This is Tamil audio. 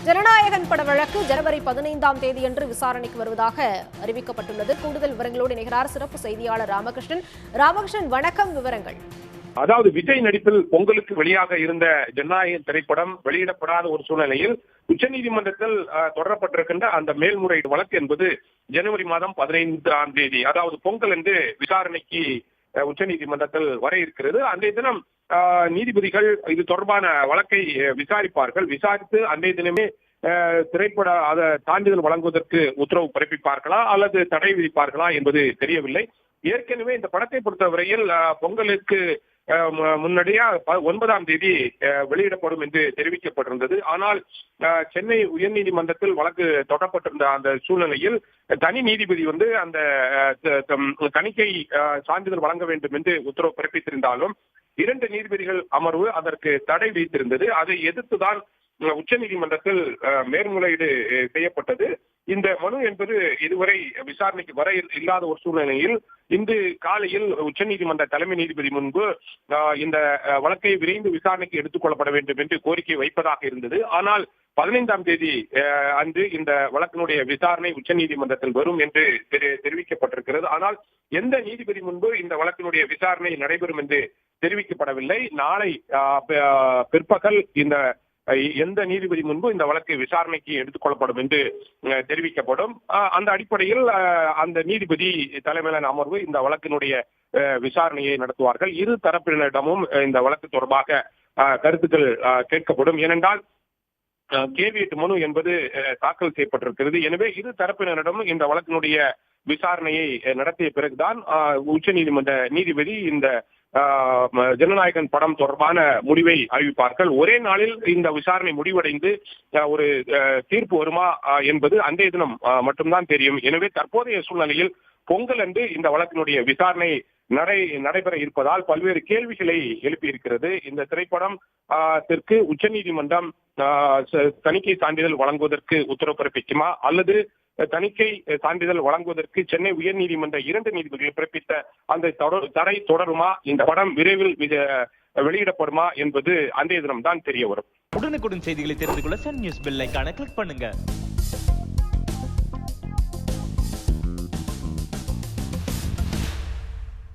ஜனநாயகன் பட வழக்கு ஜனவரி 15ஆம் தேதியன்று விசாரணைக்கு வருவதாக அறிவிக்கப்பட்டுள்ளது. கூடுதல் விவரங்களோடு இணைகிறார் சிறப்பு செய்தியாளர் ராமகிருஷ்ணன். ராமகிருஷ்ணன், வணக்கம். விவரங்கள். அதாவது விஜய் நடிப்பில் பொங்கலுக்கு வெளியாக இருந்த ஜனநாயகன் திரைப்படம் வெளியிடப்படாத ஒரு சூழ்நிலையில் உச்சநீதிமன்றத்தில் தொடரப்பட்டிருக்கின்ற அந்த மேல்முறையீடு வழக்கு என்பது ஜனவரி மாதம் 15ஆம் தேதி, அதாவது பொங்கல் என்று விசாரணைக்கு உச்சநீதிமன்றத்தில் வர இருக்கிறது. அன்றைய தினம் நீதிபதிகள் இது தொடர்பான வழக்கை விசாரிப்பார்கள். விசாரித்து அன்றைய தினமே திரைப்பட சான்றிதழ் வழங்குவதற்கு உத்தரவு பிறப்பிப்பார்களா அல்லது தடை விதிப்பார்களா என்பது தெரியவில்லை. ஏற்கனவே இந்த படத்தை பொறுத்தவரையில் பொங்கலுக்கு முன்னடியா 9ஆம் தேதி வெளியிடப்படும் என்று தெரிவிக்கப்பட்டிருந்தது. ஆனால் சென்னை உயர்நீதிமன்றத்தில் வழக்கு தொடரப்பட்டிருந்த அந்த சூழ்நிலையில் தனி நீதிபதி அந்த தணிக்கை சான்றிதழ் வழங்க வேண்டும் என்று உத்தரவு பிறப்பித்திருந்தாலும் 2 நீதிபதிகள் அமர்வு அதற்கு தடை விதித்திருந்தது. அதை எதிர்த்துதான் உச்ச நீதிமன்றத்தில் மேல்முறையீடு செய்யப்பட்டது. இந்த மனு என்பது இதுவரை விசாரணைக்கு வர இல்லாத ஒரு சூழ்நிலையில் இன்று காலையில் உச்சநீதிமன்ற தலைமை நீதிபதி முன்பு இந்த வழக்கை விரைந்து விசாரணைக்கு எடுத்துக் கொள்ளப்பட வேண்டும் என்று கோரிக்கை வைப்பதாக இருந்தது. ஆனால் 15ஆம் தேதி அன்று இந்த வழக்கினுடைய விசாரணை உச்சநீதிமன்றத்தில் வரும் என்று தெரிவிக்கப்பட்டிருக்கிறது. ஆனால் எந்த நீதிபதி முன்பு இந்த வழக்கினுடைய விசாரணை நடைபெறும் என்று தெரிவிக்கப்படவில்லை. நாளை பிற்பகல் எந்த நீதிபதி முன்பு இந்த வழக்கு விசாரணைக்கு எடுத்துக் கொள்ளப்படும் என்று தெரிவிக்கப்படும். அந்த அடிப்படையில் அந்த நீதிபதி தலைமையிலான அமர்வு இந்த வழக்கினுடைய விசாரணையை நடத்துவார்கள். இரு தரப்பினரிடமும் இந்த வழக்கு தொடர்பாக கருத்துக்கள் கேட்கப்படும். ஏனென்றால் கேவியட் மனு என்பது தாக்கல் செய்யப்பட்டிருக்கிறது. எனவே இரு தரப்பினரிடமும் இந்த வழக்கினுடைய விசாரணையை நடத்திய பிறகுதான் உச்ச நீதிமன்ற நீதிபதி இந்த ஜனநாயகன் படம் தொடர்பான முடிவை அறிவிப்பார்கள். ஒரே நாளில் இந்த விசாரணை முடிவடைந்து ஒரு தீர்ப்பு வருமா என்பது அன்றைய தினம் மட்டும்தான் தெரியும். எனவே தற்போதைய சூழ்நிலையில் பொங்கல் அன்று இந்த வழக்கினுடைய விசாரணை நடைபெற இருப்பதால் பல்வேறு கேள்விகளை எழுப்பியிருக்கிறது. இந்த திரைப்படம் உச்சநீதிமன்றம் தணிக்கை சான்றிதழ் வழங்குவதற்கு உத்தரவு பிறப்பிக்குமா அல்லது தணிக்கை சான்றிதழ் வழங்குவதற்கு சென்னை உயர்நீதிமன்ற 2 நீதிபதிகள் பிறப்பித்த அந்த தடை தொடருமா, இந்த படம் விரைவில் வெளியிடப்படுமா என்பது அன்றைய தினம் தான் தெரிய வரும். உடனுக்குடன் செய்திகளை தெரிந்து கொள்ள சன் நியூஸ் பெல் ஐகானை கிளிக் பண்ணுங்க.